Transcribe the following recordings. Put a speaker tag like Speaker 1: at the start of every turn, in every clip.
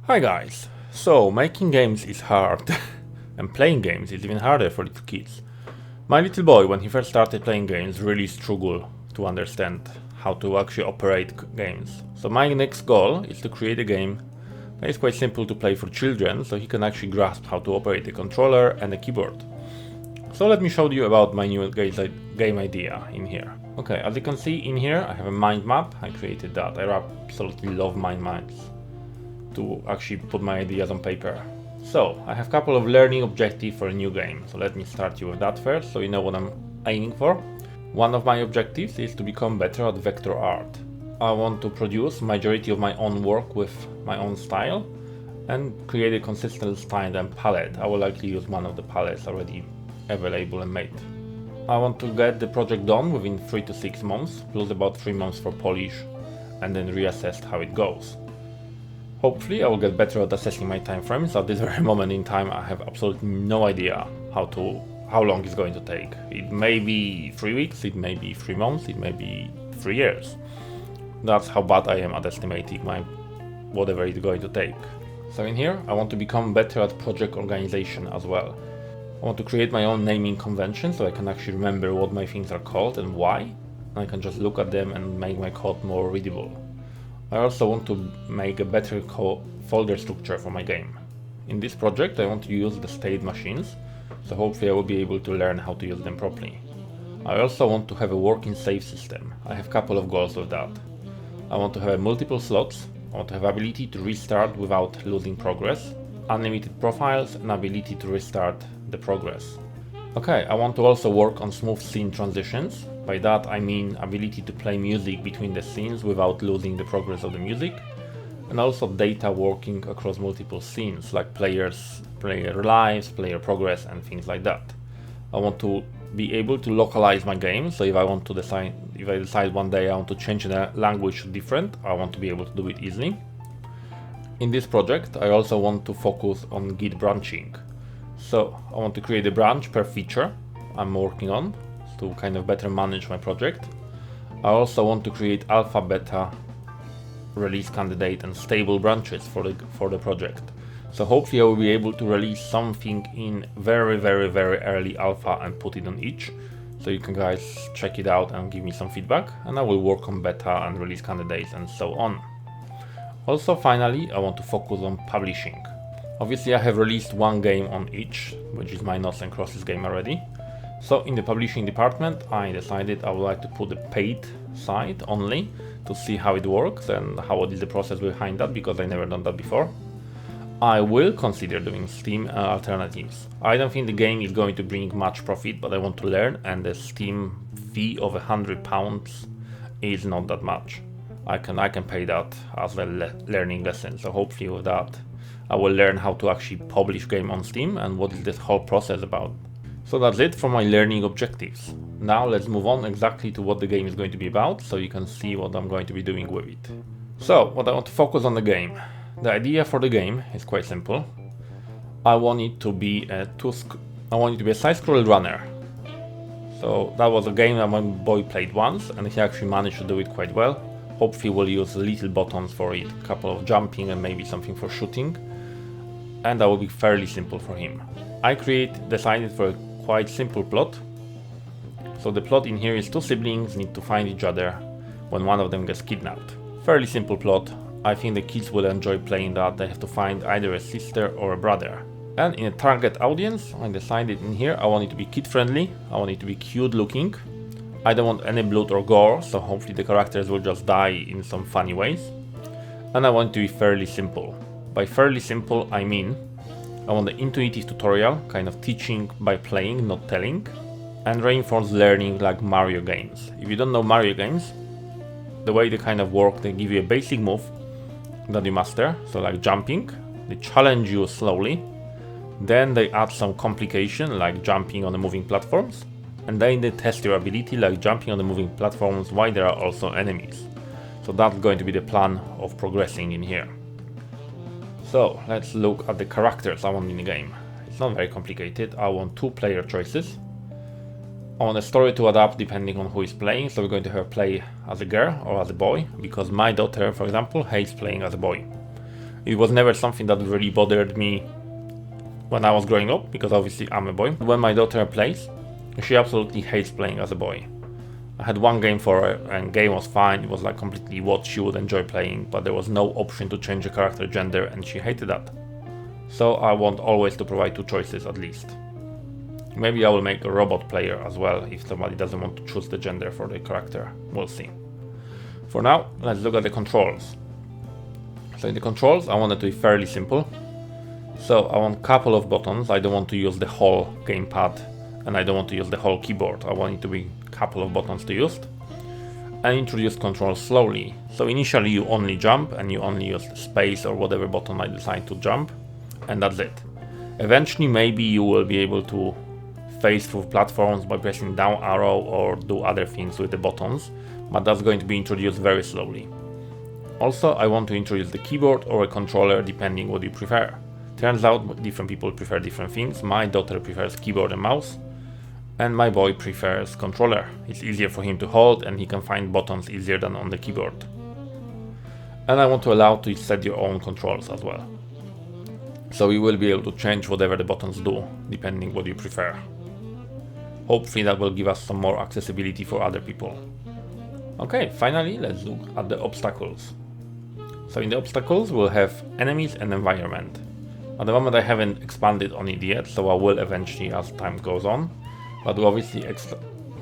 Speaker 1: Hi guys! So, making games is hard, and playing games is even harder for little kids. My little boy, when he first started playing games, really struggled to understand how to actually operate games. So my next goal is to create a game that is quite simple to play for children, so he can actually grasp how to operate a controller and a keyboard. So let me show you about my new game idea in here. Okay, as you can see in here, I have a mind map. I created that. I absolutely love mind maps to actually put my ideas on paper. So I have a couple of learning objectives for a new game. So let me start you with that first, so you know what I'm aiming for. One of my objectives is to become better at vector art. I want to produce majority of my own work with my own style and create a consistent style and palette. I will likely use one of the palettes already available and made. I want to get the project done within 3 to 6 months, plus about 3 months for polish, and then reassess how it goes. Hopefully I will get better at assessing my time frames. At this very moment in time I have absolutely no idea how long it's going to take. It may be 3 weeks, it may be 3 months, it may be 3 years. That's how bad I am at estimating whatever it's going to take. So in here I want to become better at project organization as well. I want to create my own naming convention so I can actually remember what my things are called and why. I can just look at them and make my code more readable. I also want to make a better folder structure for my game. In this project I want to use the state machines, so hopefully I will be able to learn how to use them properly. I also want to have a working save system. I have a couple of goals with that. I want to have multiple slots, I want to have ability to restart without losing progress, unlimited profiles and ability to restart the progress. Okay, I want to also work on smooth scene transitions. By that I mean ability to play music between the scenes without losing the progress of the music, and also data working across multiple scenes like player lives, player progress and things like that. I want to be able to localize my game, so if I decide one day I want to change the language to different, I want to be able to do it easily. In this project I also want to focus on Git branching. So I want to create a branch per feature I'm working on to kind of better manage my project. I also want to create alpha, beta, release candidate and stable branches for the project. So hopefully I will be able to release something in very early alpha and put it on each. So you can guys check it out and give me some feedback, and I will work on beta and release candidates and so on. Also finally I want to focus on publishing. Obviously I have released one game on each, which is my Noughts and Crosses game already. So in the publishing department I decided I would like to put the paid side only to see how it works and what is the process behind that, because I never done that before. I will consider doing Steam alternatives. I don't think the game is going to bring much profit, but I want to learn, and the Steam fee of £100 is not that much. I can pay that as a learning lesson, so hopefully with that I will learn how to actually publish game on Steam and what is this whole process about. So that's it for my learning objectives. Now let's move on exactly to what the game is going to be about, so you can see what I'm going to be doing with it. So what I want to focus on the game. The idea for the game is quite simple. I want it to be a side-scroll runner. So that was a game that my boy played once and he actually managed to do it quite well. Hopefully we'll use little buttons for it, a couple of jumping and maybe something for shooting. And that will be fairly simple for him. I decided for a quite simple plot. So the plot in here is two siblings need to find each other when one of them gets kidnapped. Fairly simple plot. I think the kids will enjoy playing that. They have to find either a sister or a brother. And in a target audience, I decided in here I want it to be kid friendly, I want it to be cute looking. I don't want any blood or gore, so hopefully the characters will just die in some funny ways. And I want it to be fairly simple. By fairly simple I mean I want the intuitive tutorial, kind of teaching by playing, not telling, and reinforced learning like Mario games. If you don't know Mario games, the way they kind of work, they give you a basic move that you master, so like jumping, they challenge you slowly, then they add some complication like jumping on the moving platforms, and then they test your ability like jumping on the moving platforms while there are also enemies. So that's going to be the plan of progressing in here. So let's look at the characters I want in the game. It's not very complicated. I want 2 player choices. I want a story to adapt depending on who is playing, so we're going to have play as a girl or as a boy, because my daughter, for example, hates playing as a boy. It was never something that really bothered me when I was growing up, because obviously I'm a boy. When my daughter plays, she absolutely hates playing as a boy. I had one game for her, and game was fine. It was like completely what she would enjoy playing, but there was no option to change the character gender, and she hated that. So I want always to provide 2 choices at least. Maybe I will make a robot player as well if somebody doesn't want to choose the gender for the character. We'll see. For now, let's look at the controls. So in the controls, I want it to be fairly simple. So I want a couple of buttons. I don't want to use the whole gamepad, and I don't want to use the whole keyboard. I want it to be a couple of buttons to use. And introduce controls slowly. So initially you only jump, and you only use space or whatever button I decide to jump, and that's it. Eventually maybe you will be able to phase through platforms by pressing down arrow or do other things with the buttons, but that's going to be introduced very slowly. Also, I want to introduce the keyboard or a controller depending what you prefer. Turns out different people prefer different things. My daughter prefers keyboard and mouse, and my boy prefers controller. It's easier for him to hold, and he can find buttons easier than on the keyboard. And I want to allow to set your own controls as well. So you will be able to change whatever the buttons do, depending what you prefer. Hopefully that will give us some more accessibility for other people. Okay, finally let's look at the obstacles. So in the obstacles we'll have enemies and environment. At the moment I haven't expanded on it yet, so I will eventually as time goes on. But obviously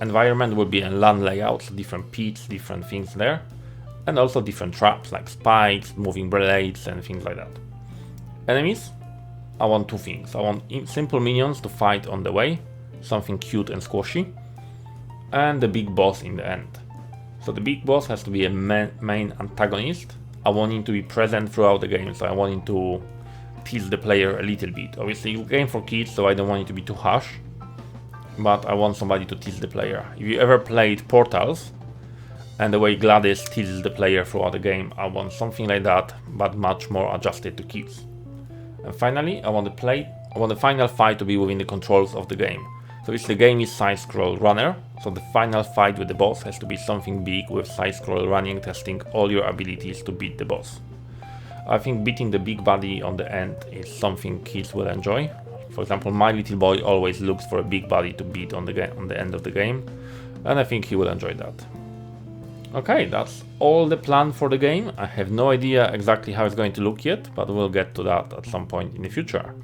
Speaker 1: environment will be a LAN layout, so different pits, different things there. And also different traps like spikes, moving blades and things like that. Enemies, I want 2 things. I want simple minions to fight on the way, something cute and squashy, and the big boss in the end. So the big boss has to be a main antagonist. I want him to be present throughout the game, so I want him to tease the player a little bit. Obviously it's a game for kids, so I don't want it to be too harsh, but I want somebody to tease the player. If you ever played Portals, and the way Gladys teases the player throughout the game, I want something like that, but much more adjusted to kids. And finally, I want the final fight to be within the controls of the game. So if the game is side-scroll runner, so the final fight with the boss has to be something big with side-scroll running, testing all your abilities to beat the boss. I think beating the big body on the end is something kids will enjoy. For example, my little boy always looks for a big body to beat on the end of the game, and I think he will enjoy that. Okay, that's all the plan for the game. I have no idea exactly how it's going to look yet, but we'll get to that at some point in the future.